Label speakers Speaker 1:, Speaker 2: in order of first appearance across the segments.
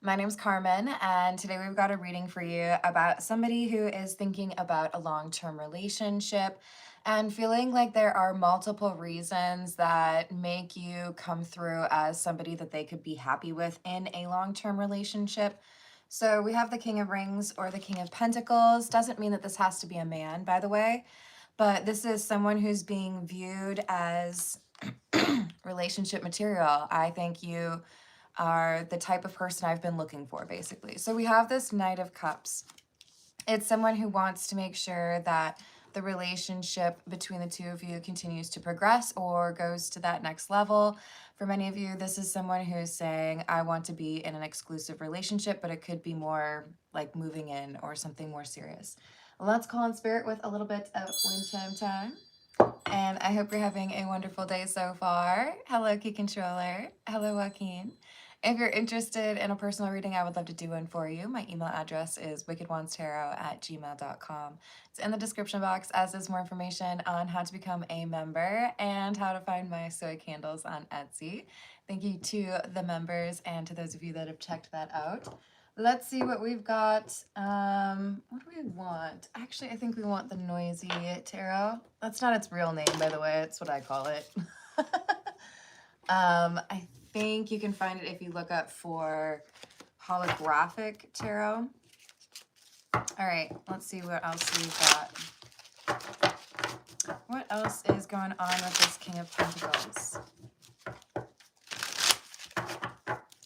Speaker 1: My name's Carmen, and today we've got a reading for you about somebody who is thinking about a long-term relationship and feeling like there are multiple reasons that make you come through as somebody that they could be happy with in a long-term relationship. So we have the King of Rings or the King of Pentacles. Doesn't mean that this has to be a man, by the way, but this is someone who's being viewed as relationship material. I think you are the type of person I've been looking for, basically. So we have this Knight of Cups. It's someone who wants to make sure that the relationship between the two of you continues to progress or goes to that next level. For many of you, this is someone who's saying, I want to be in an exclusive relationship, but it could be more like moving in or something more serious. Let's call on spirit with a little bit of wind chime time. And I hope you're having a wonderful day so far. Hello, Key Controller. Hello, Joaquin. If you're interested in a personal reading, I would love to do one for you. My email address is wickedwandstarot@gmail.com. It's in the description box, as is more information on how to become a member and how to find my soy candles on Etsy. Thank you to the members and to those of you that have checked that out. Let's see what we've got. What do we want? Actually, I think we want the Noisy Tarot. That's not its real name, by the way. It's what I call it. I think you can find it if you look up for Holographic Tarot. All right, let's see what else we've got. What else is going on with this King of Pentacles?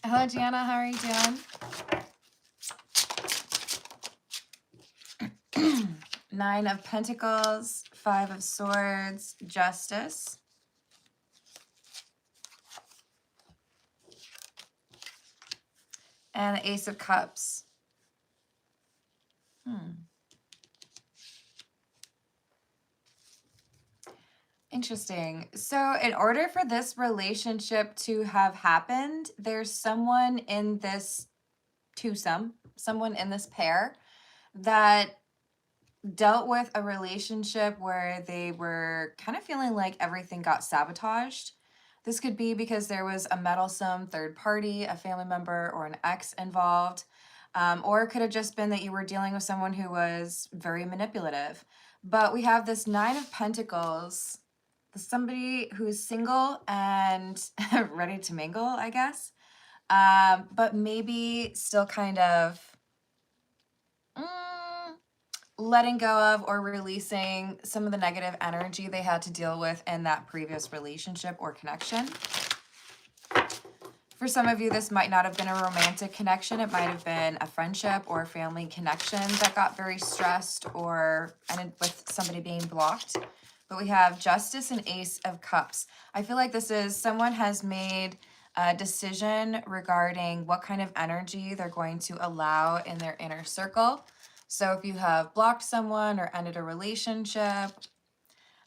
Speaker 1: Hello, Gianna. How are you doing? Nine of Pentacles, Five of Swords, Justice. And the Ace of Cups. Interesting. So in order for this relationship to have happened, there's someone in this twosome, someone in this pair that dealt with a relationship where they were kind of feeling like everything got sabotaged. This could be because there was a meddlesome third party, a family member, or an ex involved. Or it could have just been that you were dealing with someone who was very manipulative. But we have this Nine of Pentacles, somebody who's single and ready to mingle, I guess. But maybe still kind of letting go of or releasing some of the negative energy they had to deal with in that previous relationship or connection. For some of you, this might not have been a romantic connection. It might have been a friendship or a family connection that got very stressed or ended with somebody being blocked. But we have Justice and Ace of Cups. I feel like this is someone has made a decision regarding what kind of energy they're going to allow in their inner circle. So if you have blocked someone or ended a relationship,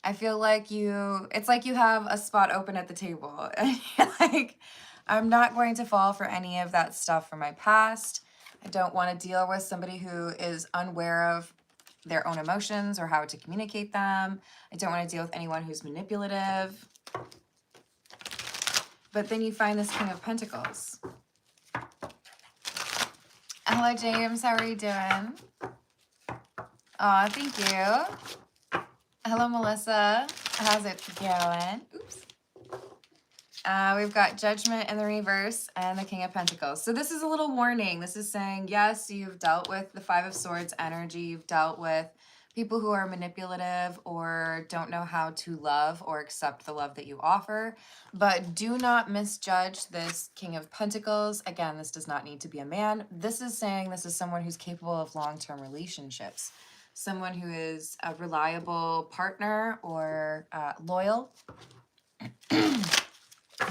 Speaker 1: I feel like it's like you have a spot open at the table. Like, I'm not going to fall for any of that stuff from my past. I don't want to deal with somebody who is unaware of their own emotions or how to communicate them. I don't want to deal with anyone who's manipulative. But then you find this King of Pentacles. Hello, James. How are you doing? Aw, thank you. Hello, Melissa. How's it going? Oops. We've got Judgment in the reverse and the King of Pentacles. So this is a little warning. This is saying, yes, you've dealt with the Five of Swords energy. You've dealt with people who are manipulative or don't know how to love or accept the love that you offer. But do not misjudge this King of Pentacles. Again, this does not need to be a man. This is saying this is someone who's capable of long-term relationships. Someone who is a reliable partner or loyal.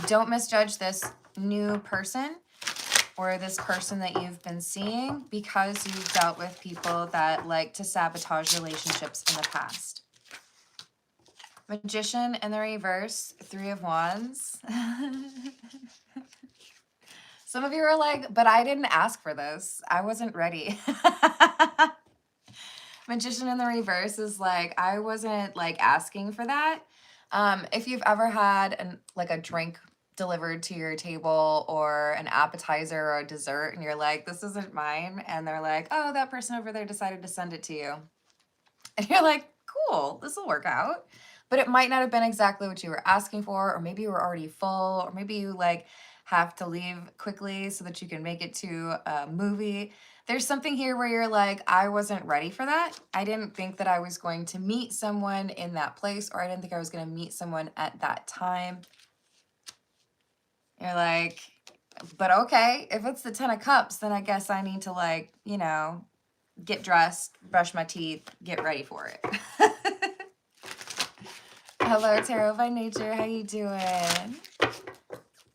Speaker 1: Don't misjudge this new person or this person that you've been seeing because you've dealt with people that like to sabotage relationships in the past. Magician in the reverse, Three of Wands. Some of you are like, but I didn't ask for this. I wasn't ready. Magician in the reverse is like, I wasn't like asking for that. If you've ever had a drink delivered to your table, or an appetizer or a dessert, and you're like, this isn't mine. And they're like, oh, that person over there decided to send it to you. And you're like, cool, this will work out. But it might not have been exactly what you were asking for, or maybe you were already full, or maybe you like have to leave quickly so that you can make it to a movie. There's something here where you're like, I wasn't ready for that. I didn't think that I was going to meet someone in that place, or I didn't think I was going to meet someone at that time. You're like, but okay, if it's the 10 of Cups, then I guess I need to, like, you know, get dressed, brush my teeth, get ready for it. Hello, Tarot by Nature. How you doing?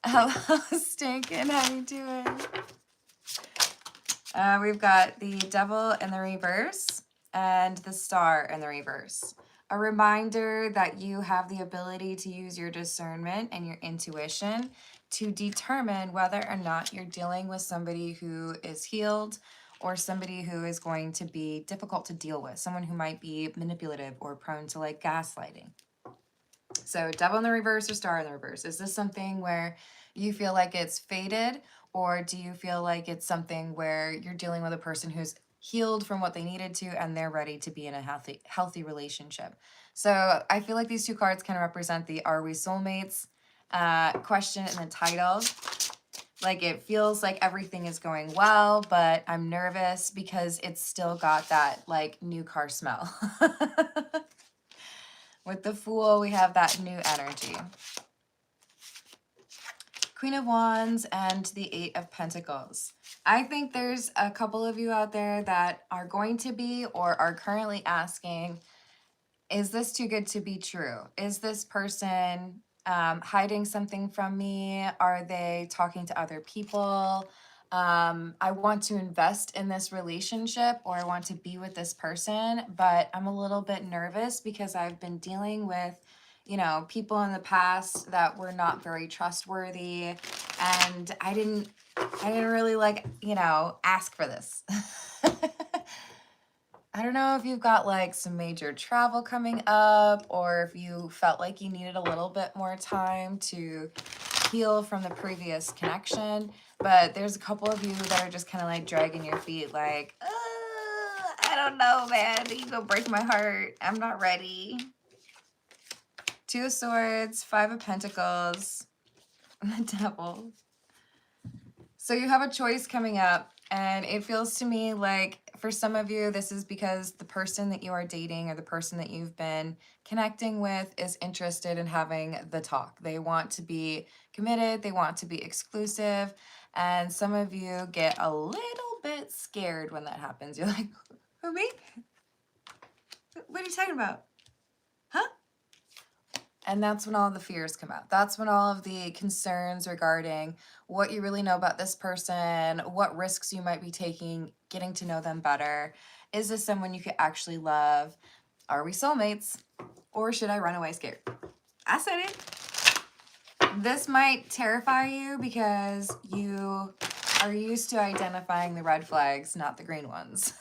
Speaker 1: Hello, Stinkin'. How you doing? We've got the Devil in the reverse and the Star in the reverse. A reminder that you have the ability to use your discernment and your intuition to determine whether or not you're dealing with somebody who is healed or somebody who is going to be difficult to deal with, someone who might be manipulative or prone to like gaslighting. So Devil in the reverse or Star in the reverse. Is this something where you feel like it's faded, or do you feel like it's something where you're dealing with a person who's healed from what they needed to and they're ready to be in a healthy relationship? So I feel like these two cards can represent the Are We Soulmates question in the title. Like, it feels like everything is going well, but I'm nervous because it's still got that like new car smell. With the Fool, we have that new energy. Queen of Wands and the Eight of Pentacles. I think there's a couple of you out there that are going to be or are currently asking, is this too good to be true? Is this person hiding something from me? Are they talking to other people? I want to invest in this relationship, or I want to be with this person, but I'm a little bit nervous because I've been dealing with, you know, people in the past that were not very trustworthy, and I didn't really like, you know, ask for this. I don't know if you've got like some major travel coming up, or if you felt like you needed a little bit more time to heal from the previous connection, but there's a couple of you that are just kind of like dragging your feet like, I don't know, man, you go break my heart. I'm not ready. Two of Swords, Five of Pentacles, and the Devil. So you have a choice coming up, and it feels to me like for some of you, this is because the person that you are dating or the person that you've been connecting with is interested in having the talk. They want to be committed, they want to be exclusive, and some of you get a little bit scared when that happens. You're like, who, me? What are you talking about? Huh? And that's when all the fears come out. That's when all of the concerns regarding what you really know about this person, what risks you might be taking, getting to know them better. Is this someone you could actually love? Are we soulmates? Or should I run away scared? I said it. This might terrify you because you are used to identifying the red flags, not the green ones.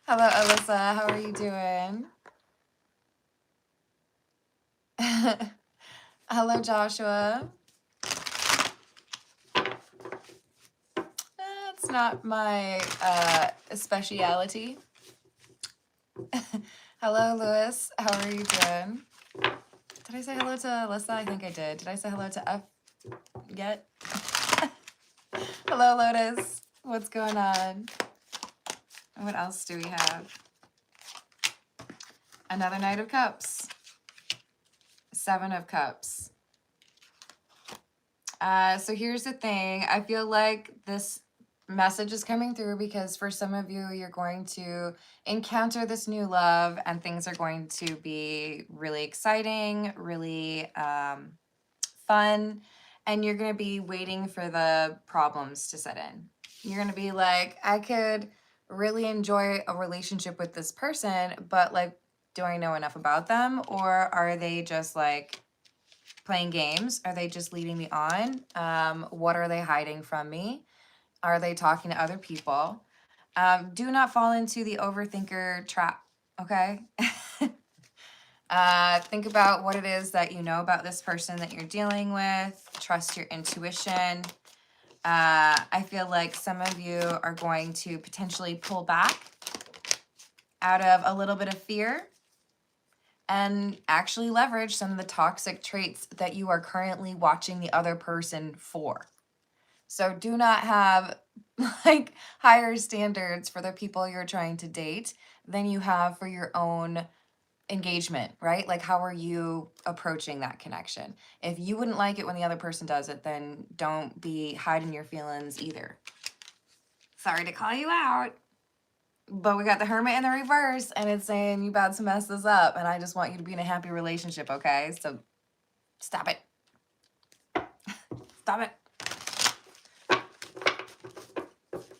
Speaker 1: Hello, Alyssa. How are you doing? Hello, Joshua. That's not my speciality. Hello, Lewis. How are you doing? Did I say hello to Alyssa? I think I did. Did I say hello to F yet? Hello, Lotus. What's going on? What else do we have? Another Knight of Cups. Seven of Cups. So here's the thing. I feel like this message is coming through because for some of you, you're going to encounter this new love and things are going to be really exciting, really fun, and you're going to be waiting for the problems to set in. You're going to be like, I could really enjoy a relationship with this person, but like, do I know enough about them, or are they just like playing games? Are they just leading me on? What are they hiding from me? Are they talking to other people? Do not fall into the overthinker trap, okay? Think about what it is that you know about this person that you're dealing with. Trust your intuition. I feel like some of you are going to potentially pull back out of a little bit of fear and actually leverage some of the toxic traits that you are currently watching the other person for. So do not have like higher standards for the people you're trying to date than you have for your own engagement, right? Like, how are you approaching that connection? If you wouldn't like it when the other person does it, then don't be hiding your feelings either. Sorry to call you out, but we got the Hermit in the reverse, and it's saying you about to mess this up, and I just want you to be in a happy relationship, okay? So stop it. Stop it.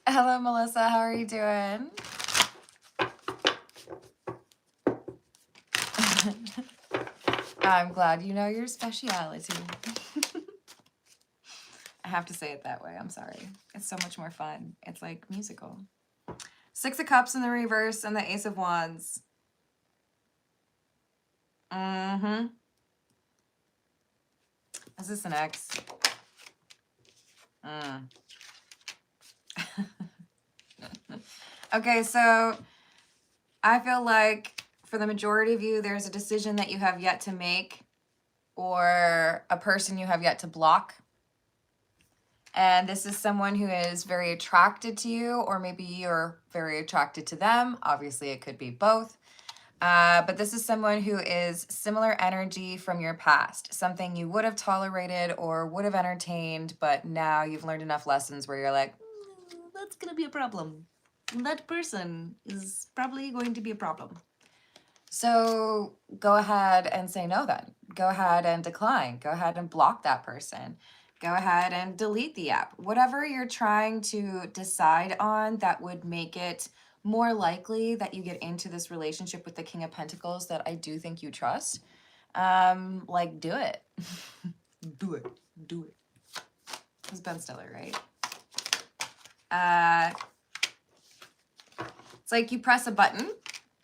Speaker 1: Hello, Melissa. How are you doing? I'm glad you know your speciality. I have to say it that way. I'm sorry. It's so much more fun. It's like musical. 6 of Cups in the reverse and the Ace of Wands. Is this an X? Okay, so I feel like for the majority of you, there's a decision that you have yet to make or a person you have yet to block. And this is someone who is very attracted to you, or maybe you're very attracted to them. Obviously, it could be both. But this is someone who is similar energy from your past, something you would have tolerated or would have entertained, but now you've learned enough lessons where you're like, that's going to be a problem. That person is probably going to be a problem. So go ahead and say no then. Go ahead and decline. Go ahead and block that person. Go ahead and delete the app. Whatever you're trying to decide on that would make it more likely that you get into this relationship with the King of Pentacles that I do think you trust, like, do it. Do it. Do it. It was Ben Stiller, right? It's like you press a button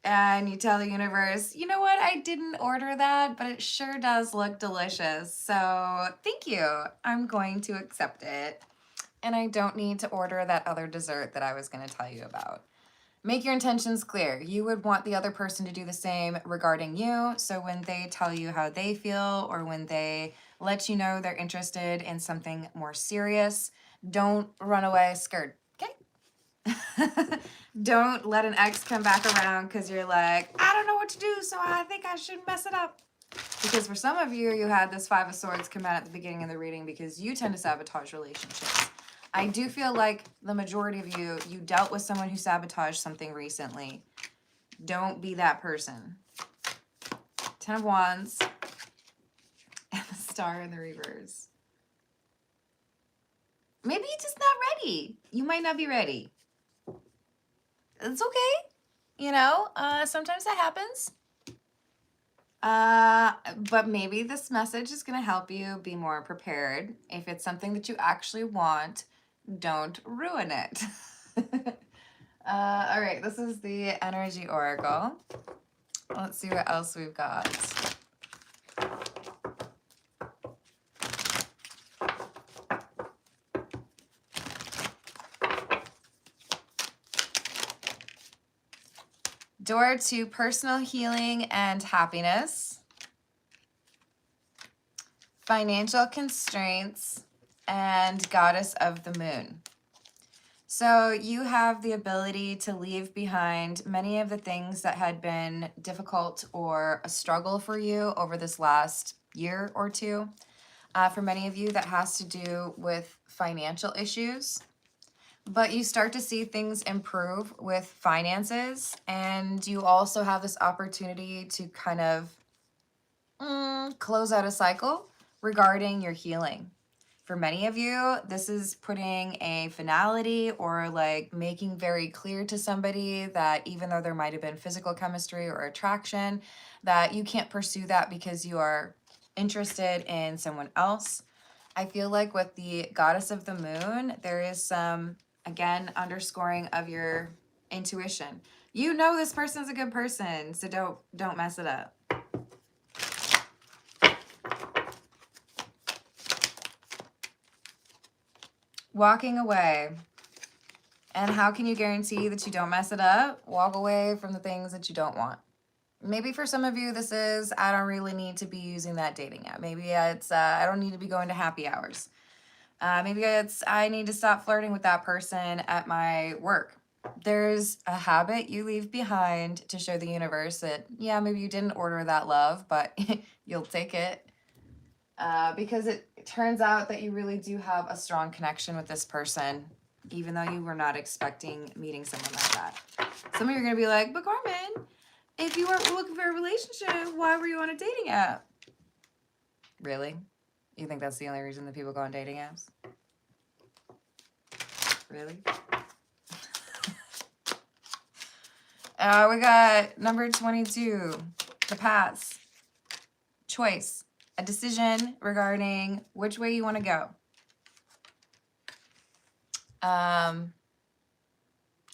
Speaker 1: and you tell the universe, you know what, I didn't order that, but it sure does look delicious. So thank you. I'm going to accept it. And I don't need to order that other dessert that I was going to tell you about. Make your intentions clear. You would want the other person to do the same regarding you. So when they tell you how they feel or when they let you know they're interested in something more serious, don't run away scared. Okay? Don't let an ex come back around because you're like, I don't know what to do, so I think I should mess it up. Because for some of you, you had this 5 of Swords come out at the beginning of the reading because you tend to sabotage relationships. I do feel like the majority of you dealt with someone who sabotaged something recently. Don't be that person. 10 of Wands and the Star in the reverse. Maybe you're just not ready. You might not be ready. It's okay. You know, sometimes that happens. But maybe this message is going to help you be more prepared. If it's something that you actually want, don't ruin it. All right, this is the Energy Oracle. Let's see what else we've got. Door to personal healing and happiness. Financial constraints and Goddess of the Moon. So you have the ability to leave behind many of the things that had been difficult or a struggle for you over this last year or two. For many of you, that has to do with financial issues. But you start to see things improve with finances, and you also have this opportunity to kind of close out a cycle regarding your healing. For many of you, this is putting a finality or like making very clear to somebody that even though there might have been physical chemistry or attraction, that you can't pursue that because you are interested in someone else. I feel like with the Goddess of the Moon, there is some, again, underscoring of your intuition. You know this person's a good person, so don't mess it up. walking away. And how can you guarantee that you don't mess it up? Walk away from the things that you don't want. Maybe for some of you, this is, I don't really need to be using that dating app. Maybe it's, I don't need to be going to happy hours. Maybe it's, I need to stop flirting with that person at my work. There's a habit you leave behind to show the universe that, yeah, maybe you didn't order that love, but you'll take it. Because it turns out that you really do have a strong connection with this person, even though you were not expecting meeting someone like that. Some of you are going to be like, but Carmen, if you weren't looking for a relationship, why were you on a dating app? Really? You think that's the only reason that people go on dating apps? Really? We got number 22, the paths. Choice. A decision regarding which way you want to go.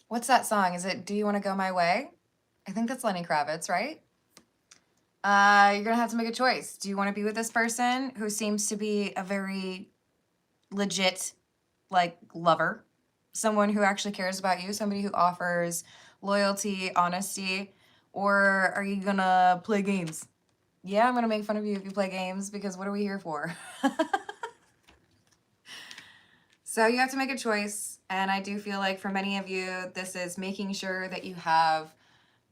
Speaker 1: What's that song? Is it Do You Want to Go My Way? I think that's Lenny Kravitz, right? You're going to have to make a choice. Do you want to be with this person who seems to be a very legit, like, lover? Someone who actually cares about you? Somebody who offers loyalty, honesty? Or are you going to play games? Yeah, I'm going to make fun of you if you play games, because what are we here for? So you have to make a choice. And I do feel like for many of you, this is making sure that you have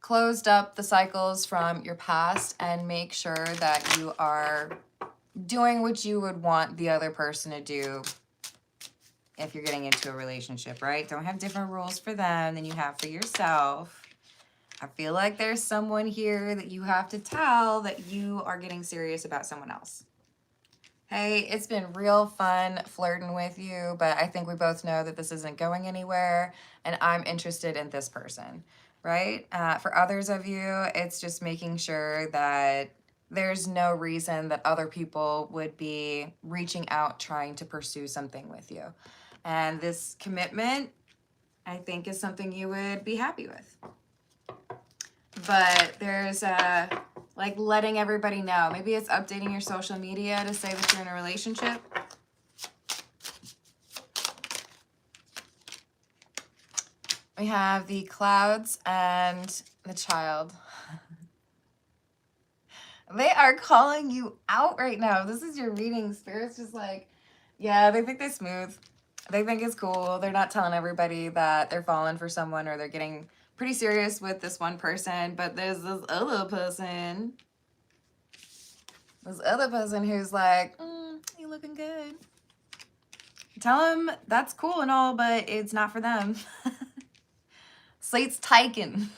Speaker 1: closed up the cycles from your past and make sure that you are doing what you would want the other person to do if you're getting into a relationship, right? Don't have different rules for them than you have for yourself. I feel like there's someone here that you have to tell that you are getting serious about someone else. Hey, it's been real fun flirting with you, but I think we both know that this isn't going anywhere, and I'm interested in this person, right? For others of you, it's just making sure that there's no reason that other people would be reaching out, trying to pursue something with you. And this commitment, I think, is something you would be happy with. But there's like letting everybody know. Maybe it's updating your social media to say that you're in a relationship. We have the clouds and the child. They are calling you out right now. This is your reading. Spirit's just like, yeah, they think they're smooth. They think it's cool. They're not telling everybody that they're falling for someone or they're getting pretty serious with this one person, but there's this other person. This other person who's like, you looking good. Tell them that's cool and all, but it's not for them. Slate's taken.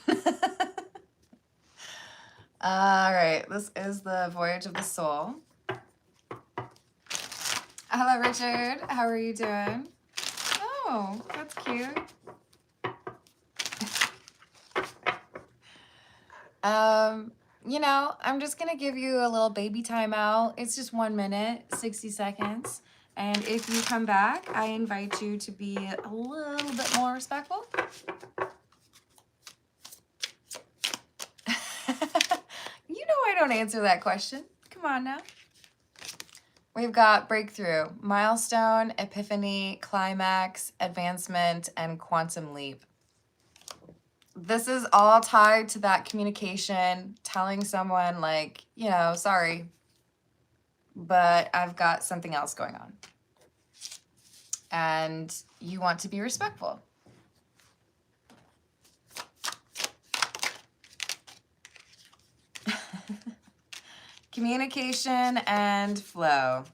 Speaker 1: All right, this is the Voyage of the Soul. Hello, Richard. How are you doing? Oh, that's cute. You know, I'm just going to give you a little baby timeout. It's just 1 minute, 60 seconds. And if you come back, I invite you to be a little bit more respectful. You know I don't answer that question. Come on now. We've got breakthrough, milestone, epiphany, climax, advancement, and quantum leap. This is all tied to that communication, telling someone like, you know, sorry, but I've got something else going on. And you want to be respectful. Communication and flow.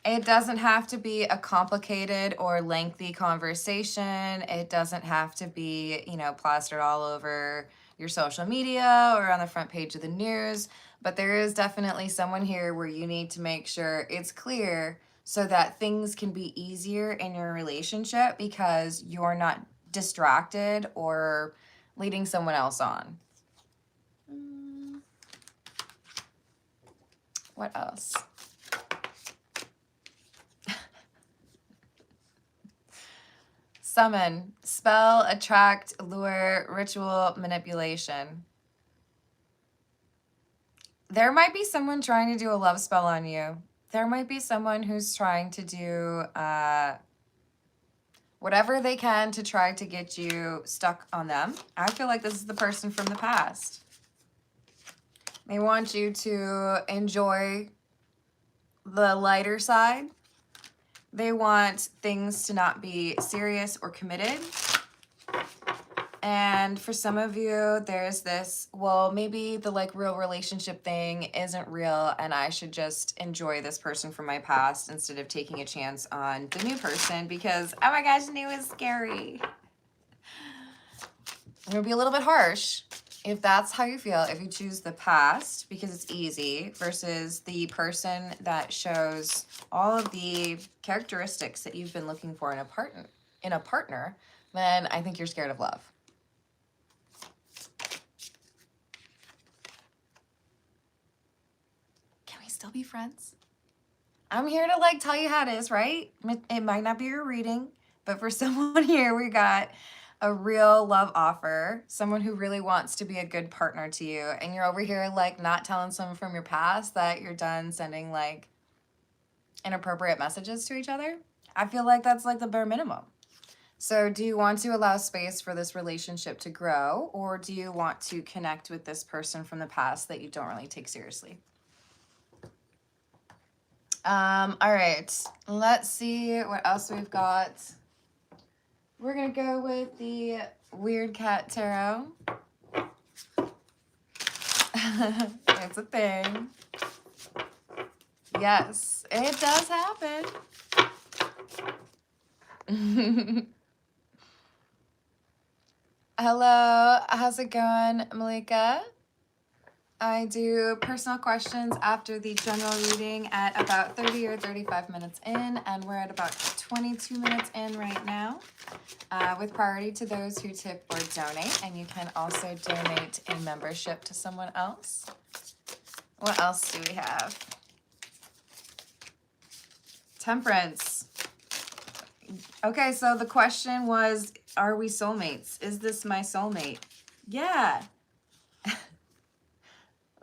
Speaker 1: It doesn't have to be a complicated or lengthy conversation. It doesn't have to be, you know, plastered all over your social media or on the front page of the news. But there is definitely someone here where you need to make sure it's clear so that things can be easier in your relationship because you're not distracted or leading someone else on. What else? Summon, spell, attract, lure, ritual, manipulation. There might be someone trying to do a love spell on you. there might be someone who's trying to do whatever they can to try to get you stuck on them. I feel like this is the person from the past. They want you to enjoy the lighter side. They want things to not be serious or committed. And for some of you, there's this, well, maybe the like real relationship thing isn't real and I should just enjoy this person from my past instead of taking a chance on the new person because, oh my gosh, new is scary. I'm gonna be a little bit harsh if that's how you feel, if you choose the past because it's easy versus the person that shows all of the characteristics that you've been looking for in a partner, then I think you're scared of love. Still be friends. I'm here to like tell you how it is, right? It might not be your reading, but for someone here, we got a real love offer, someone who really wants to be a good partner to you, and you're over here like not telling someone from your past that you're done sending like inappropriate messages to each other. I feel like that's like the bare minimum. So do you want to allow space for this relationship to grow, or do you want to connect with this person from the past that you don't really take seriously? All right, let's see what else we've got. We're gonna go with the Weird Cat Tarot. It's a thing. Yes, it does happen. Hello, how's it going, Malika? I do personal questions after the general reading at about 30 or 35 minutes in, and we're at about 22 minutes in right now, with priority to those who tip or donate, and you can also donate a membership to someone else. What else do we have? Temperance. Okay, so the question was, are we soulmates? Is this my soulmate? Yeah.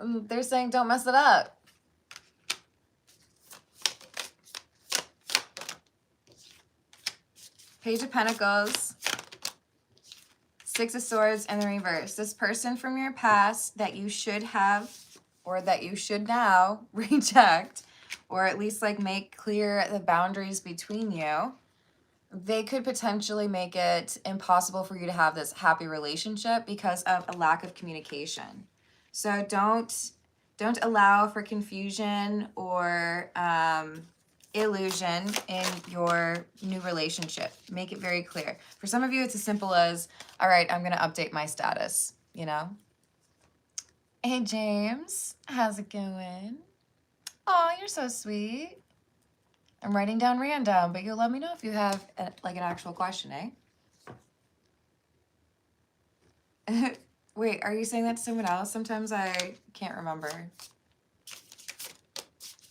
Speaker 1: They're saying don't mess it up. Page of Pentacles. Six of Swords in the reverse. This person from your past that you should have or that you should now reject, or at least like make clear the boundaries between you, they could potentially make it impossible for you to have this happy relationship because of a lack of communication. So don't allow for confusion or illusion in your new relationship. Make it very clear. For some of you, it's as simple as, all right, I'm going to update my status, you know? Hey, James, how's it going? Oh, you're so sweet. I'm writing down random, but you'll let me know if you have like an actual question, eh? Wait, are you saying that to someone else? Sometimes I can't remember.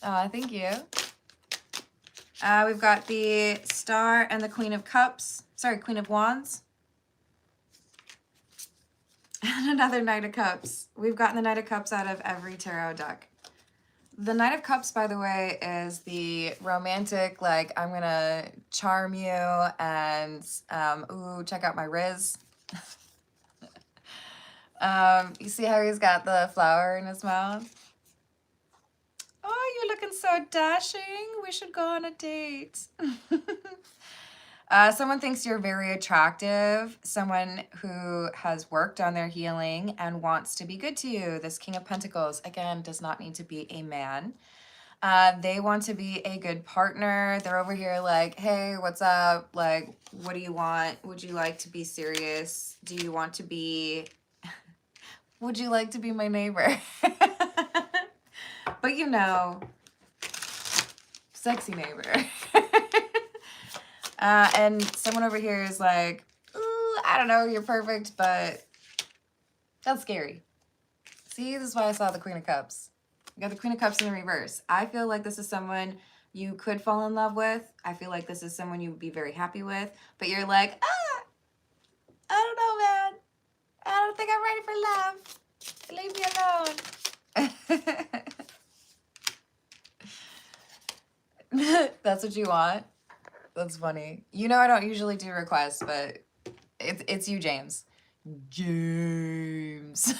Speaker 1: Oh, thank you. We've got the Star and the Queen of Cups. Sorry, Queen of Wands. And another Knight of Cups. We've gotten the Knight of Cups out of every tarot deck. The Knight of Cups, by the way, is the romantic, like, I'm gonna charm you and, ooh, check out my Riz. You see how he's got the flower in his mouth? Oh, you're looking so dashing. We should go on a date. Someone thinks you're very attractive. Someone who has worked on their healing and wants to be good to you. This King of Pentacles, again, does not need to be a man. They want to be a good partner. They're over here like, hey, what's up? Like, what do you want? Would you like to be serious? Do you want to be... Would you like to be my neighbor? But you know, sexy neighbor. And someone over here is like, ooh, I don't know, you're perfect, but that's scary. See, this is why I saw the Queen of Cups. You got the Queen of Cups in the reverse. I feel like this is someone you could fall in love with. I feel like this is someone you would be very happy with, but you're like, I don't know, man. I don't think I'm ready for love. Leave me alone. That's what you want? That's funny. You know I don't usually do requests, but it's you, James. James.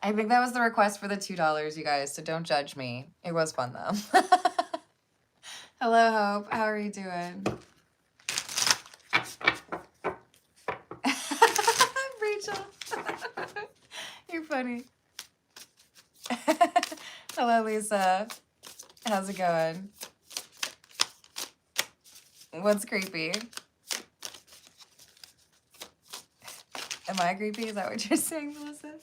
Speaker 1: I think that was the request for the $2, you guys, so don't judge me. It was fun, though. Hello, Hope. How are you doing? Rachel. You're funny. Hello, Lisa. How's it going? What's creepy? Am I creepy? Is that what you're saying, Melissa?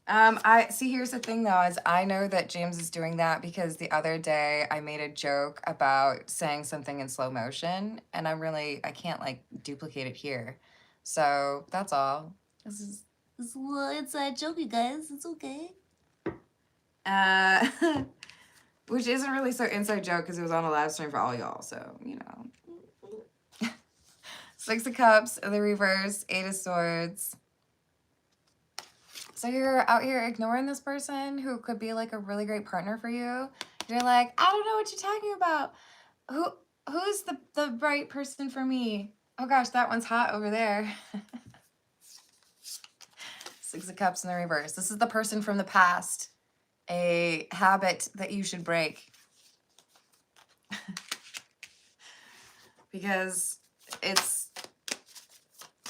Speaker 1: I see, here's the thing though, is I know that James is doing that because the other day I made a joke about saying something in slow motion, and I can't like duplicate it here. So that's all. This is a little inside joke, you guys. It's okay. Which isn't really so inside joke because it was on a live stream for all y'all, so you know. 6 of Cups, the reverse, 8 of Swords. So you're out here ignoring this person who could be like a really great partner for you. You're like, I don't know what you're talking about. Who's the right person for me? Oh gosh, that one's hot over there. 6 of Cups in the reverse. This is the person from the past. A habit that you should break. Because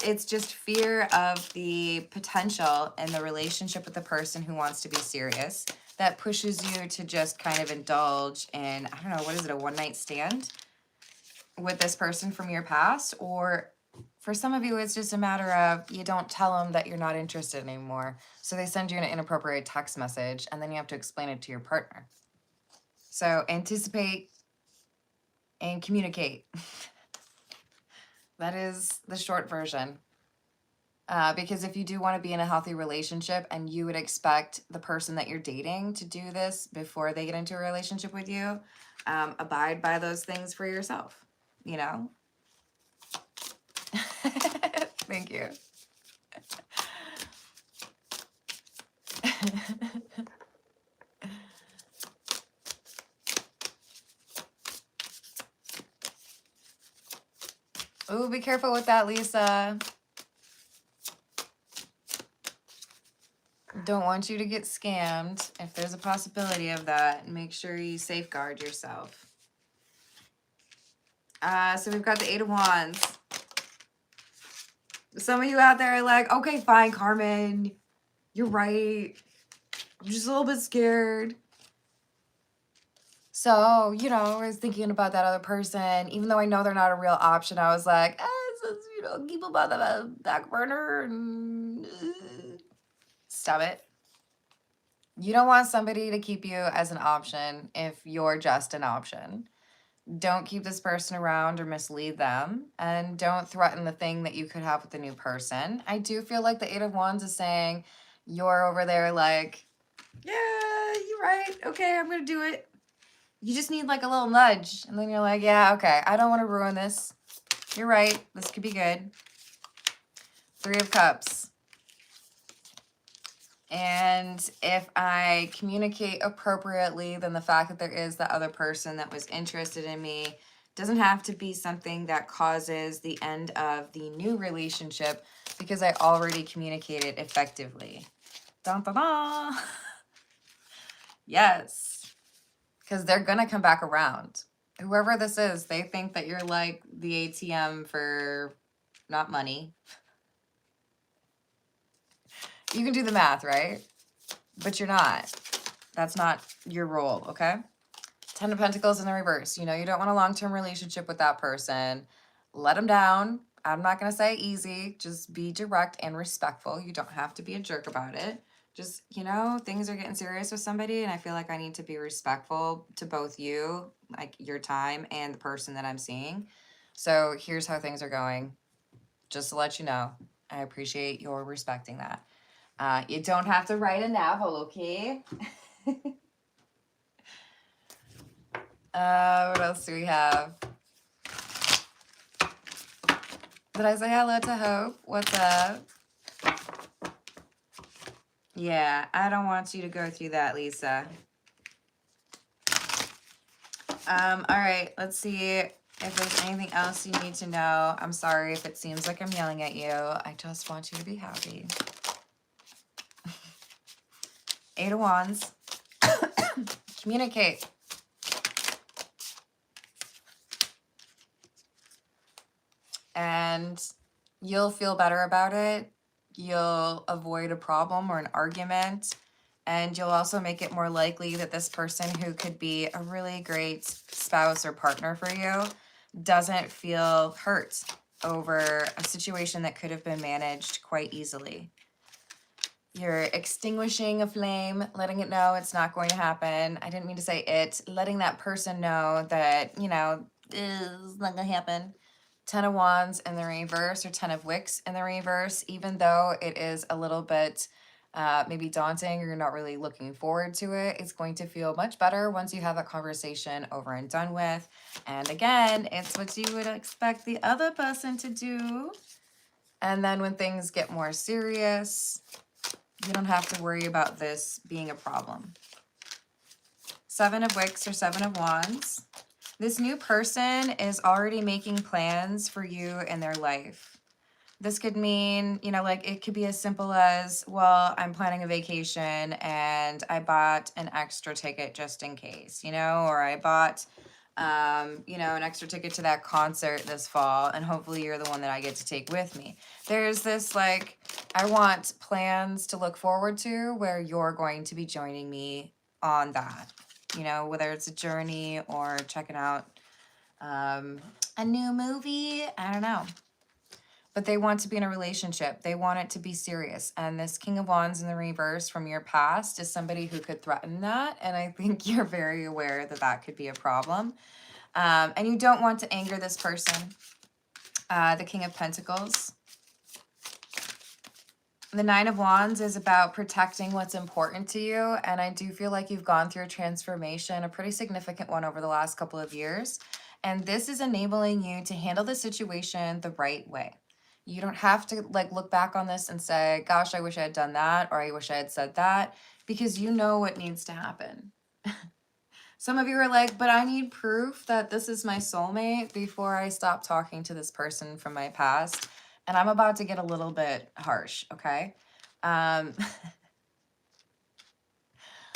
Speaker 1: it's just fear of the potential in the relationship with the person who wants to be serious that pushes you to just kind of indulge in, I don't know, what is it, a one-night stand with this person from your past? Or for some of you, it's just a matter of you don't tell them that you're not interested anymore. So they send you an inappropriate text message, and then you have to explain it to your partner. So anticipate and communicate. That is the short version. Because if you do want to be in a healthy relationship and you would expect the person that you're dating to do this before they get into a relationship with you, abide by those things for yourself, you know? Thank you. Ooh, be careful with that, Lisa. Don't want you to get scammed. If there's a possibility of that, make sure you safeguard yourself. So we've got the 8 of Wands. Some of you out there are like, okay, fine, Carmen. You're right. I'm just a little bit scared. So, you know, I was thinking about that other person. Even though I know they're not a real option, I was like, you know, keep them on the back burner. And, stop it. You don't want somebody to keep you as an option if you're just an option. Don't keep this person around or mislead them. And don't threaten the thing that you could have with the new person. I do feel like the 8 of Wands is saying you're over there like, yeah, you're right. Okay, I'm going to do it. You just need like a little nudge. And then you're like, yeah, okay, I don't want to ruin this. You're right. This could be good. 3 of Cups. And if I communicate appropriately, then the fact that there is the other person that was interested in me doesn't have to be something that causes the end of the new relationship because I already communicated effectively. Dun, dun, dun. Yes. Because they're going to come back around. Whoever this is, they think that you're like the ATM for not money. You can do the math, right? But you're not. That's not your role, okay? 10 of Pentacles in the reverse. You know, you don't want a long-term relationship with that person. Let them down. I'm not going to say easy. Just be direct and respectful. You don't have to be a jerk about it. Just, you know, things are getting serious with somebody, and I feel like I need to be respectful to both you, like your time, and the person that I'm seeing. So here's how things are going. Just to let you know, I appreciate your respecting that. You don't have to write a novel, okay? What else do we have? Did I say hello to Hope? What's up? Yeah, I don't want you to go through that, Lisa. All right, let's see if there's anything else you need to know. I'm sorry if it seems like I'm yelling at you. I just want you to be happy. 8 of Wands. Communicate. And you'll feel better about it. You'll avoid a problem or an argument. And you'll also make it more likely that this person who could be a really great spouse or partner for you doesn't feel hurt over a situation that could have been managed quite easily. You're extinguishing a flame, letting it know it's not going to happen. I didn't mean to say it. Letting that person know that, you know, it's not going to happen. 10 of Wands in the reverse or 10 of Wicks in the reverse, even though it is a little bit maybe daunting or you're not really looking forward to it, it's going to feel much better once you have that conversation over and done with. And again, it's what you would expect the other person to do. And then when things get more serious, you don't have to worry about this being a problem. 7 of Wicks or 7 of Wands. This new person is already making plans for you in their life. This could mean, you know, like it could be as simple as, well, I'm planning a vacation and I bought an extra ticket just in case, you know, or I bought, you know, an extra ticket to that concert this fall and hopefully you're the one that I get to take with me. There's this like, I want plans to look forward to where you're going to be joining me on that. You know, whether it's a journey or checking out a new movie, I don't know. But they want to be in a relationship. They want it to be serious. And this King of Wands in the reverse from your past is somebody who could threaten that. And I think you're very aware that that could be a problem. And you don't want to anger this person. The King of Pentacles. The 9 of Wands is about protecting what's important to you. And I do feel like you've gone through a transformation, a pretty significant one over the last couple of years. And this is enabling you to handle the situation the right way. You don't have to like look back on this and say, gosh, I wish I had done that, or I wish I had said that, because you know what needs to happen. Some of you are like, but I need proof that this is my soulmate before I stop talking to this person from my past. And I'm about to get a little bit harsh, okay?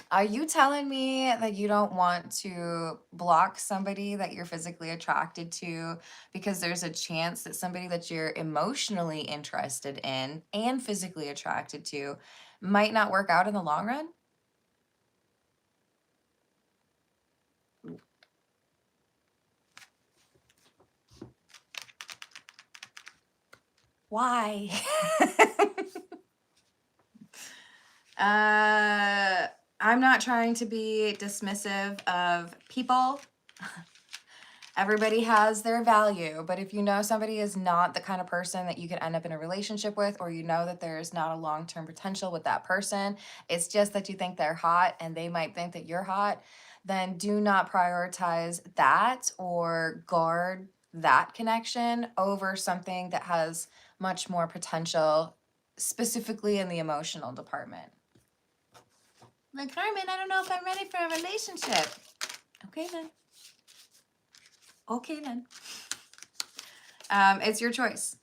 Speaker 1: Are you telling me that you don't want to block somebody that you're physically attracted to because there's a chance that somebody that you're emotionally interested in and physically attracted to might not work out in the long run? Why? I'm not trying to be dismissive of people. Everybody has their value, but if you know somebody is not the kind of person that you could end up in a relationship with, or you know that there's not a long-term potential with that person, it's just that you think they're hot and they might think that you're hot, then do not prioritize that or guard that connection over something that has much more potential, specifically in the emotional department. Like, Carmen, I don't know if I'm ready for a relationship. Okay, then. Okay, then. It's your choice.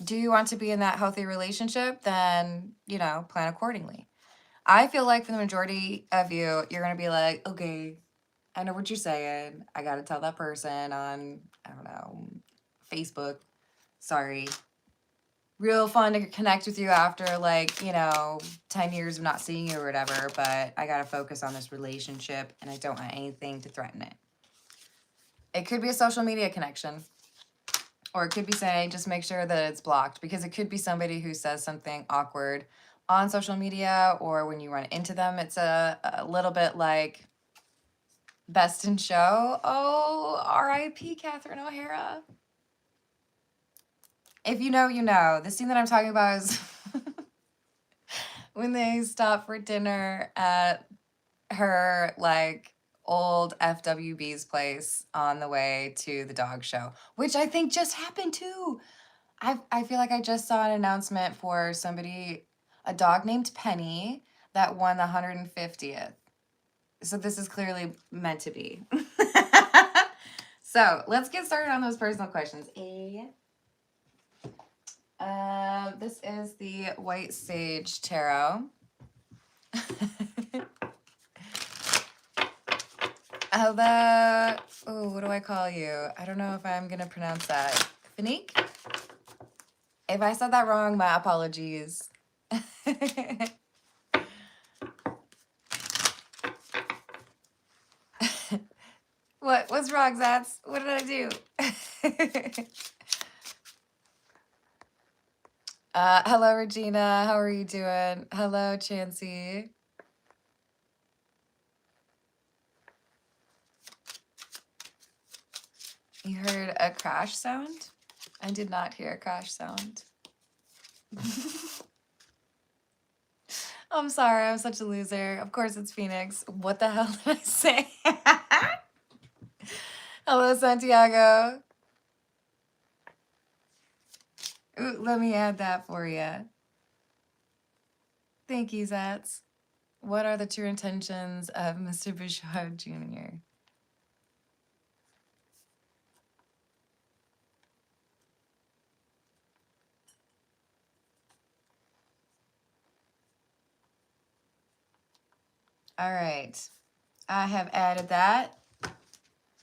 Speaker 1: Do you want to be in that healthy relationship? Then, you know, plan accordingly. I feel like for the majority of you, you're going to be like, okay, I know what you're saying. I got to tell that person on, I don't know, Facebook. Sorry. Real fun to connect with you after like, you know, 10 years of not seeing you or whatever, but I got to focus on this relationship and I don't want anything to threaten it. It could be a social media connection, or it could be saying just make sure that it's blocked, because it could be somebody who says something awkward on social media, or when you run into them, it's a little bit like Best in Show. Oh, R.I.P. Catherine O'Hara. If you know, you know. The scene that I'm talking about is when they stop for dinner at her, like, old FWB's place on the way to the dog show, which I think just happened too. I feel like I just saw an announcement for somebody, a dog named Penny, that won the 150th. So this is clearly meant to be. So let's get started on those personal questions. This is the White Sage Tarot. Hello. Oh, what do I call you? I don't know if I'm going to pronounce that. Finique? If I said that wrong, my apologies. What's wrong, Zats? What did I do? Hello, Regina. How are you doing? Hello, Chansey. You heard a crash sound? I did not hear a crash sound. I'm sorry, I'm such a loser. Of course it's Phoenix. What the hell did I say? Hello, Santiago. Ooh, let me add that for you. Thank you, Zats. What are the true intentions of Mr. Bouchard Jr.? All right, I have added that.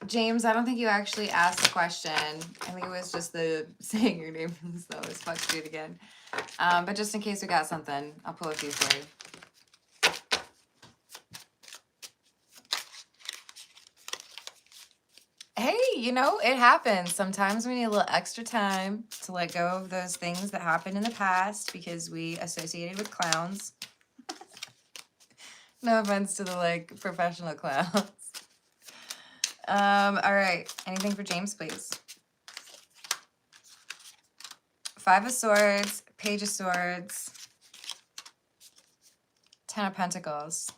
Speaker 1: James, I don't think you actually asked the question. I think it was just the saying your name, so I was fucked to do it again. But just in case we got something, I'll pull a few for you. Hey, you know, it happens. Sometimes we need a little extra time to let go of those things that happened in the past because we associated with clowns. No offense to the, like, professional clowns. All right. Anything for James, please? Five of Swords, Page of Swords, Ten of Pentacles.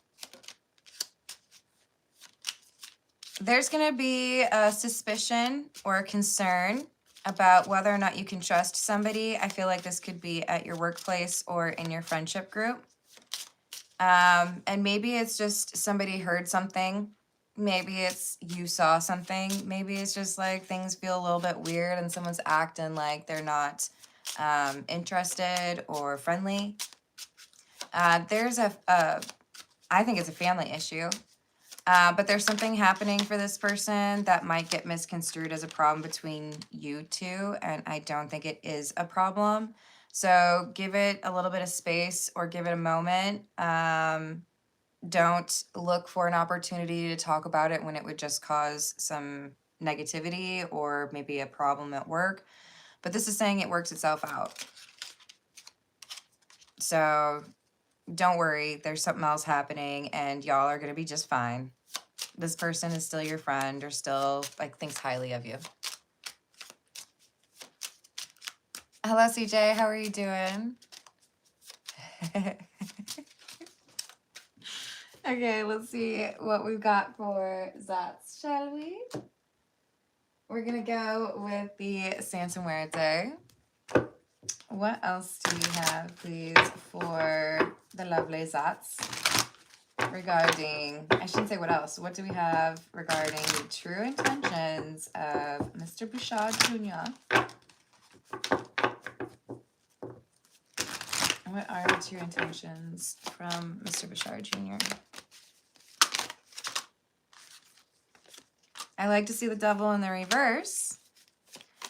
Speaker 1: There's going to be a suspicion or a concern about whether or not you can trust somebody. I feel like this could be at your workplace or in your friendship group. And maybe it's just somebody heard something. Maybe it's you saw something. Maybe it's just like things feel a little bit weird and someone's acting like they're not interested or friendly. There's I think it's a family issue. But there's something happening for this person that might get misconstrued as a problem between you two, and I don't think it is a problem. So give it a little bit of space or give it a moment. Don't look for an opportunity to talk about it when it would just cause some negativity or maybe a problem at work. But this is saying it works itself out. So don't worry, there's something else happening and y'all are going to be just fine. This person is still your friend or still like thinks highly of you. Hello, CJ. How are you doing? Okay, let's see what we've got for Zats, shall we? We're going to go with the Santa Muerte. What else do we have, please, for the lovely Zats? Regarding, I shouldn't say what else. What do we have regarding the true intentions of Mr. Bouchard Jr.? What are the true intentions from Mr. Bouchard Jr.? I like to see the Devil in the reverse.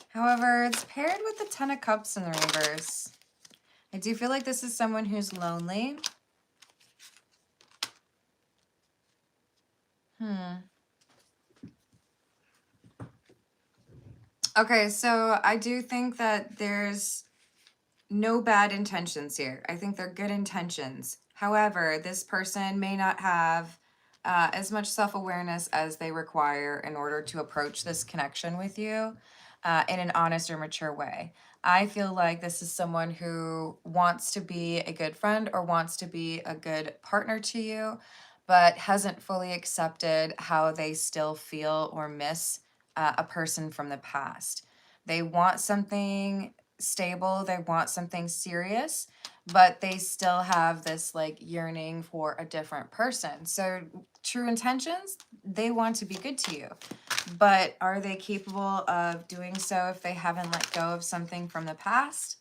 Speaker 1: However, it's paired with the Ten of Cups in the reverse. I do feel like this is someone who's lonely. Okay, so I do think that there's no bad intentions here. I think they're good intentions. However, this person may not have as much self-awareness as they require in order to approach this connection with you in an honest or mature way. I feel like this is someone who wants to be a good friend or wants to be a good partner to you, but hasn't fully accepted how they still feel or miss a person from the past. They want something stable, they want something serious, but they still have this like yearning for a different person. So true intentions, they want to be good to you. But are they capable of doing so if they haven't let go of something from the past?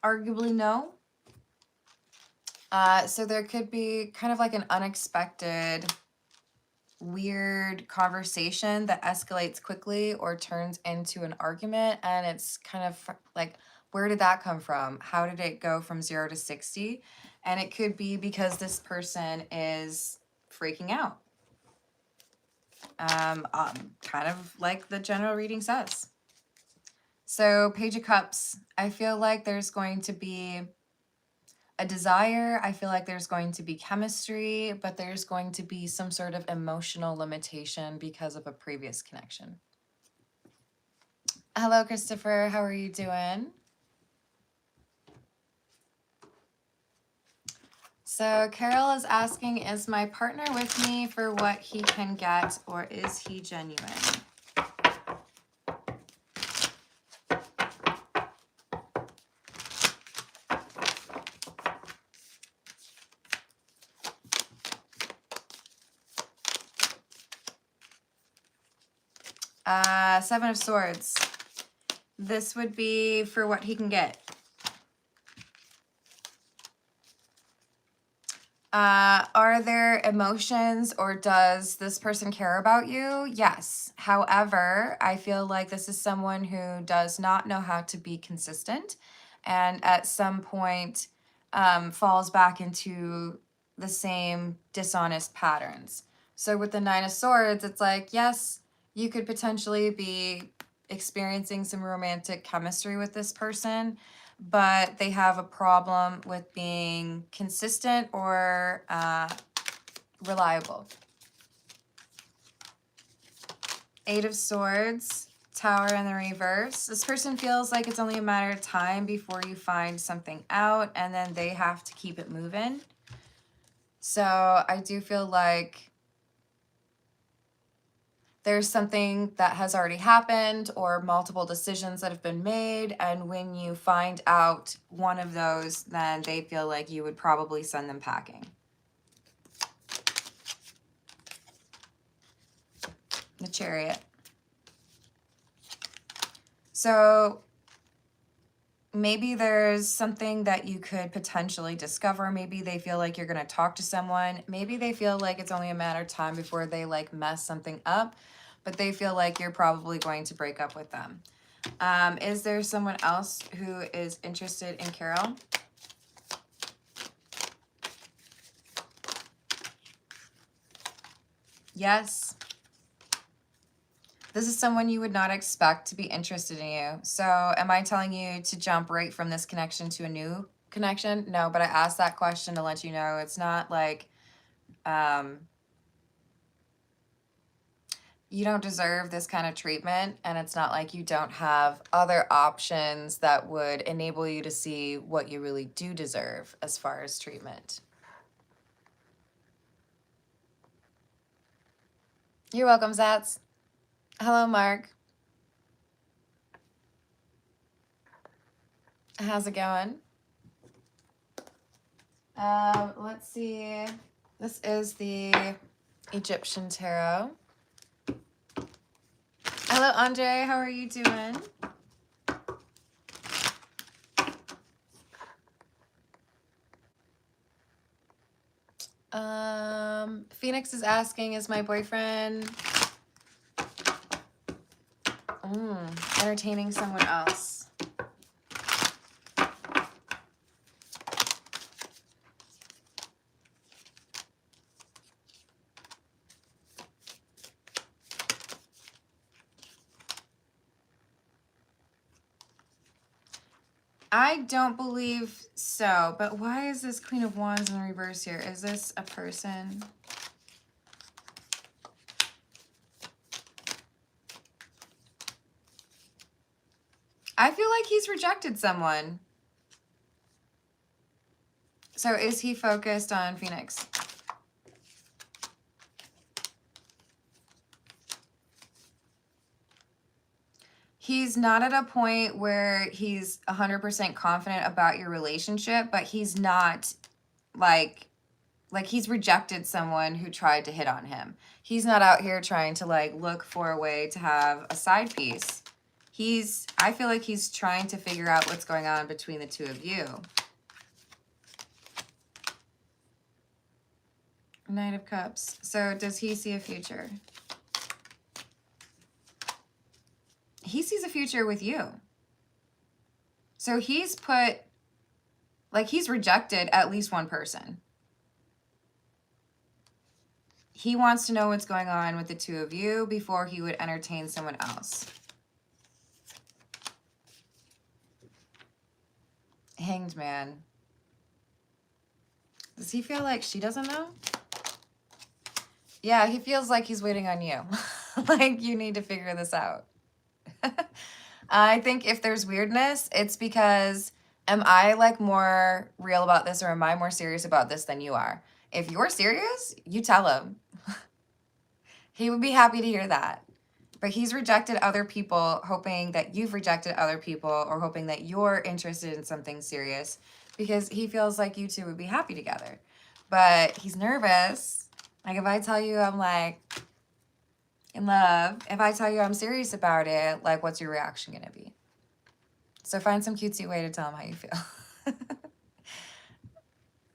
Speaker 1: Arguably, no. So there could be kind of like an unexpected, weird conversation that escalates quickly or turns into an argument. And it's kind of like, where did that come from? How did it go from 0 to 60? And it could be because this person is freaking out. Kind of like the general reading says. So Page of Cups, I feel like there's going to be a desire. I feel like there's going to be chemistry, but there's going to be some sort of emotional limitation because of a previous connection. Hello, Christopher. How are you doing? So Carol is asking, is my partner with me for what he can get, or is he genuine? Seven of Swords. This would be for what he can get. Are there emotions, or does this person care about you? Yes. However, I feel like this is someone who does not know how to be consistent, and at some point falls back into the same dishonest patterns. So with the Nine of Swords, it's like, yes, you could potentially be experiencing some romantic chemistry with this person, but they have a problem with being consistent or reliable. Eight of Swords, Tower in the reverse. This person feels like it's only a matter of time before you find something out, and then they have to keep it moving. So I do feel like there's something that has already happened or multiple decisions that have been made. And when you find out one of those, then they feel like you would probably send them packing. The Chariot. So maybe there's something that you could potentially discover. Maybe they feel like you're going to talk to someone. Maybe they feel like it's only a matter of time before they like mess something up, but they feel like you're probably going to break up with them. Is there someone else who is interested in Carol? Yes. This is someone you would not expect to be interested in you. So am I telling you to jump right from this connection to a new connection? No, but I asked that question to let you know it's not like you don't deserve this kind of treatment, and it's not like you don't have other options that would enable you to see what you really do deserve as far as treatment. You're welcome, Zats. Hello, Mark. How's it going? Let's see. This is the Egyptian Tarot. Hello, Andre. How are you doing? Phoenix is asking, is my boyfriend entertaining someone else? I don't believe so, but why is this Queen of Wands in reverse here? Is this a person? I feel like he's rejected someone. So is he focused on Phoenix? He's not at a point where he's 100% confident about your relationship, but he's not like Like he's rejected someone who tried to hit on him. He's not out here trying to like look for a way to have a side piece. I feel like he's trying to figure out what's going on between the two of you. Knight of Cups. So does he see a future? He sees a future with you. So he's he's rejected at least one person. He wants to know what's going on with the two of you before he would entertain someone else. Hanged Man. Does he feel like she doesn't know? Yeah, he feels like he's waiting on you. Like you need to figure this out. I think if there's weirdness, it's because am I like more real about this or am I more serious about this than you are? If you're serious, you tell him. He would be happy to hear that. But he's rejected other people, hoping that you've rejected other people or hoping that you're interested in something serious because he feels like you two would be happy together. But he's nervous. Like if I tell you I'm like in love, if I tell you I'm serious about it, like what's your reaction gonna be? So find some cutesy way to tell him how you feel.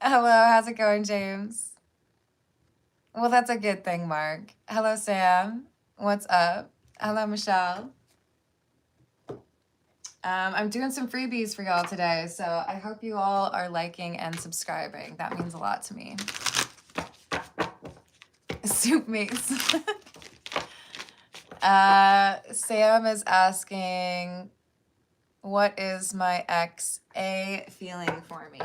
Speaker 1: Hello, how's it going, James? Well, that's a good thing, Mark. Hello, Sam. What's up? Hello, Michelle. I'm doing some freebies for y'all today, so I hope you all are liking and subscribing. That means a lot to me. Soup mates. Sam is asking, what is my ex A feeling for me?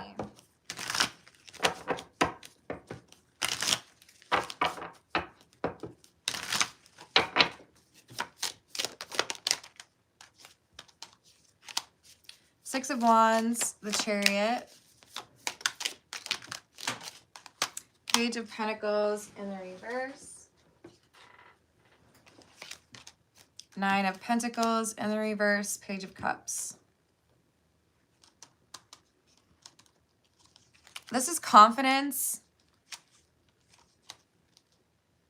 Speaker 1: Six of Wands, the Chariot, Page of Pentacles in the reverse, Nine of Pentacles in the reverse, Page of Cups. This is confidence.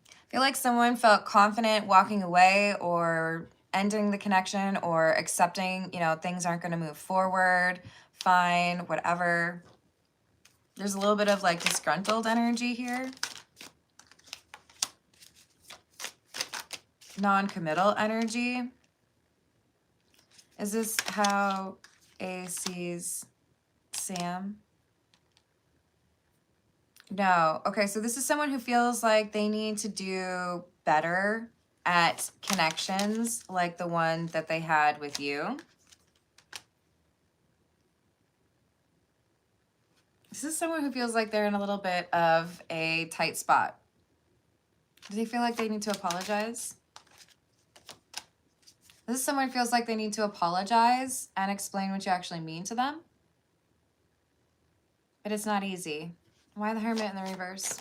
Speaker 1: I feel like someone felt confident walking away or ending the connection or accepting, you know, things aren't going to move forward, fine, whatever. There's a little bit of like disgruntled energy here. Non-committal energy. Is this how A sees Sam? No. Okay, so this is someone who feels like they need to do better at connections like the one that they had with you. This is someone who feels like they're in a little bit of a tight spot. Do they feel like they need to apologize? This is someone who feels like they need to apologize and explain what you actually mean to them. But it's not easy. Why the Hermit in the reverse?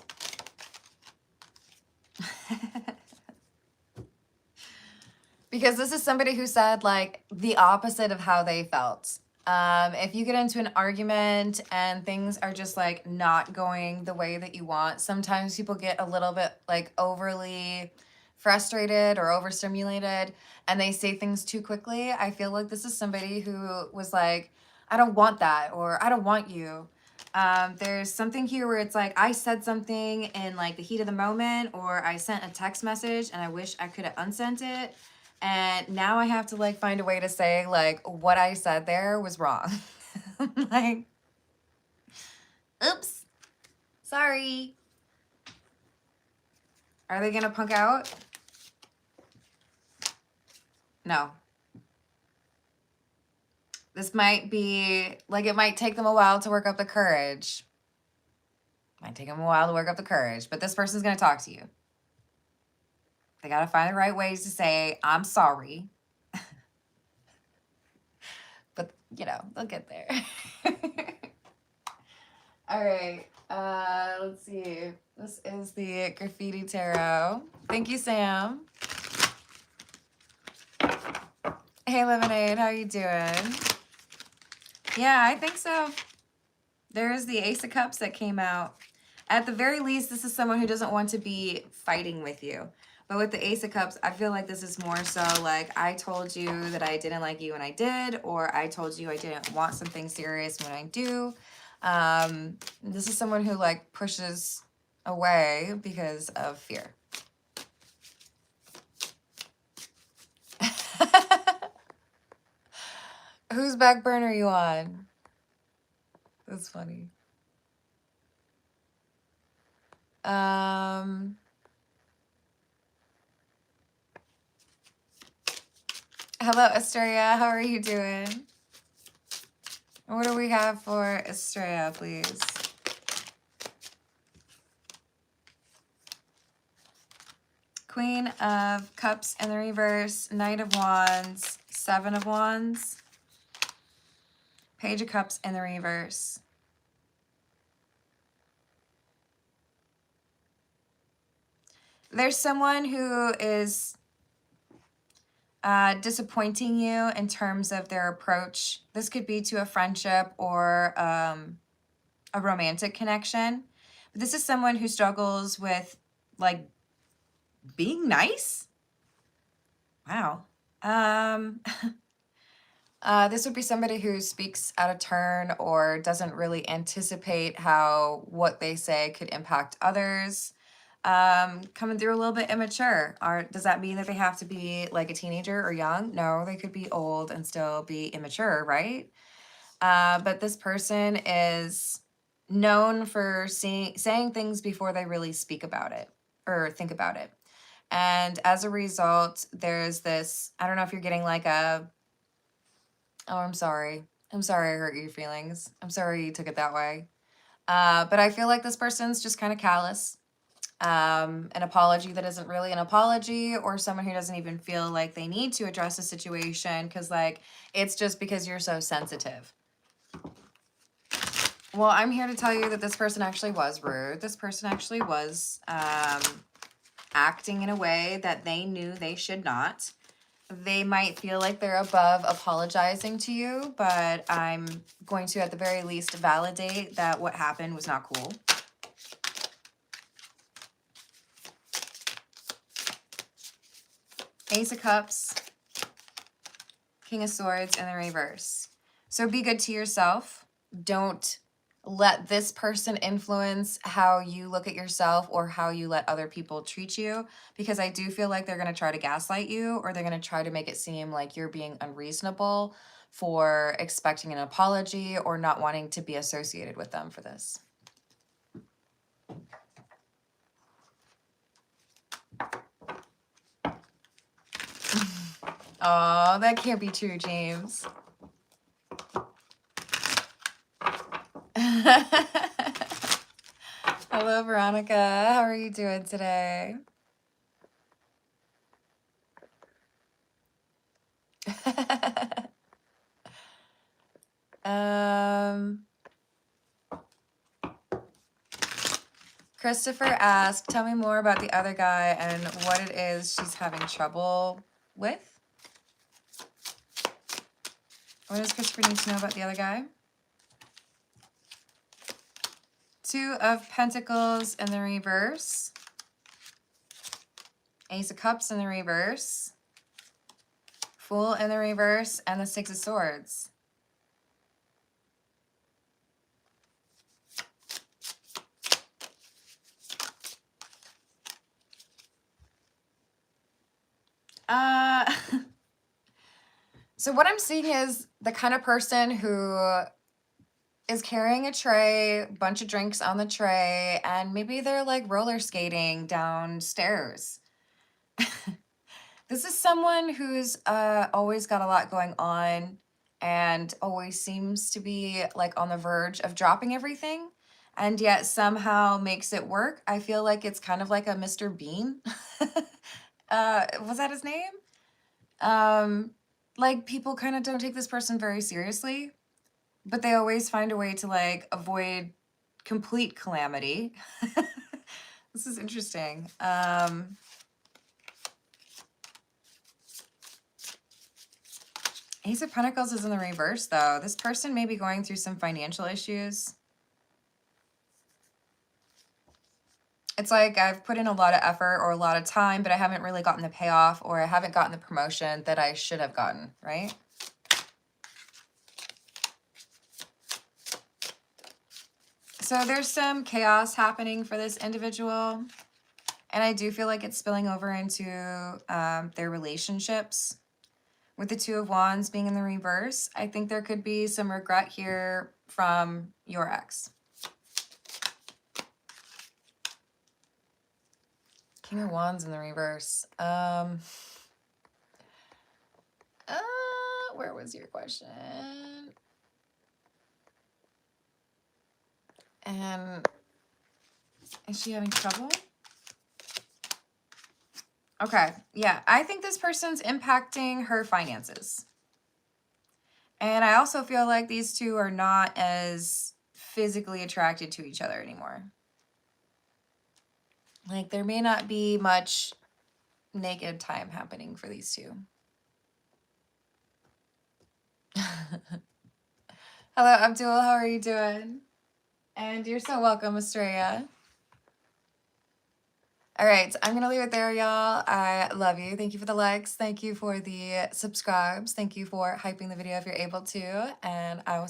Speaker 1: Because this is somebody who said like the opposite of how they felt. If you get into an argument and things are just like not going the way that you want, sometimes people get a little bit like overly frustrated or overstimulated and they say things too quickly. I feel like this is somebody who was like, I don't want that, or I don't want you. There's something here where it's like I said something in like the heat of the moment, or I sent a text message and I wish I could have unsent it. And now I have to like find a way to say like what I said there was wrong. Like, oops, sorry. Are they gonna punk out? No. This might be like, it might take them a while to work up the courage. Might take them a while to work up the courage, but this person's gonna talk to you. They got to find the right ways to say, I'm sorry. But, you know, they'll get there. All right. Let's see. This is the Graffiti Tarot. Thank you, Sam. Hey, Lemonade. How you doing? Yeah, I think so. There's the Ace of Cups that came out. At the very least, this is someone who doesn't want to be fighting with you. But with the Ace of Cups, I feel like this is more so like, I told you that I didn't like you and I did, or I told you I didn't want something serious when I do. This is someone who like pushes away because of fear. Whose back burner are you on? That's funny. Hello, Estrella. How are you doing? What do we have for Estrella, please? Queen of Cups in the reverse, Knight of Wands, Seven of Wands, Page of Cups in the reverse. There's someone who is disappointing you in terms of their approach. This could be to a friendship or a romantic connection. But this is someone who struggles with like being nice. Wow. This would be somebody who speaks out of turn or doesn't really anticipate how what they say could impact others. Coming through a little bit immature. Does that mean that they have to be like a teenager or young? No, they could be old and still be immature, right? But this person is known for saying things before they really speak about it or think about it. And as a result, there's this, I don't know if you're getting like a, oh, I'm sorry. I'm sorry I hurt your feelings. I'm sorry you took it that way. But I feel like this person's just kind of callous. An apology that isn't really an apology, or someone who doesn't even feel like they need to address a situation because like it's just because you're so sensitive. Well, I'm here to tell you that this person actually was rude. This person actually was acting in a way that they knew they should not. They might feel like they're above apologizing to you, but I'm going to at the very least validate that what happened was not cool. Ace of Cups, King of Swords in the reverse. So be good to yourself. Don't let this person influence how you look at yourself or how you let other people treat you, because I do feel like they're going to try to gaslight you, or they're going to try to make it seem like you're being unreasonable for expecting an apology or not wanting to be associated with them for this. Oh, that can't be true, James. Hello, Veronica. How are you doing today? Christopher asked, tell me more about the other guy and what it is she's having trouble with. What does Christopher need to know about the other guy? Two of Pentacles in the reverse. Ace of Cups in the reverse. Fool in the reverse, and the Six of Swords. So what I'm seeing is the kind of person who is carrying a tray, bunch of drinks on the tray, and maybe they're like roller skating downstairs. This is someone who's always got a lot going on and always seems to be like on the verge of dropping everything, and yet somehow makes it work. I feel like it's kind of like a Mr. Bean. Was that his name? Like people kind of don't take this person very seriously, but they always find a way to like avoid complete calamity. This is interesting. Ace of Pentacles is in the reverse, though. This person may be going through some financial issues. It's like I've put in a lot of effort or a lot of time, but I haven't really gotten the payoff, or I haven't gotten the promotion that I should have gotten, right? So there's some chaos happening for this individual, and I do feel like it's spilling over into their relationships. With the Two of Wands being in the reverse, I think there could be some regret here from your ex. King of Wands in the reverse. Where was your question? And is she having trouble? Okay, yeah, I think this person's impacting her finances. And I also feel like these two are not as physically attracted to each other anymore. Like, there may not be much naked time happening for these two. Hello, Abdul. How are you doing? And you're so welcome, Estrella. All right, I'm going to leave it there, y'all. I love you. Thank you for the likes. Thank you for the subscribes. Thank you for hyping the video if you're able to. And I will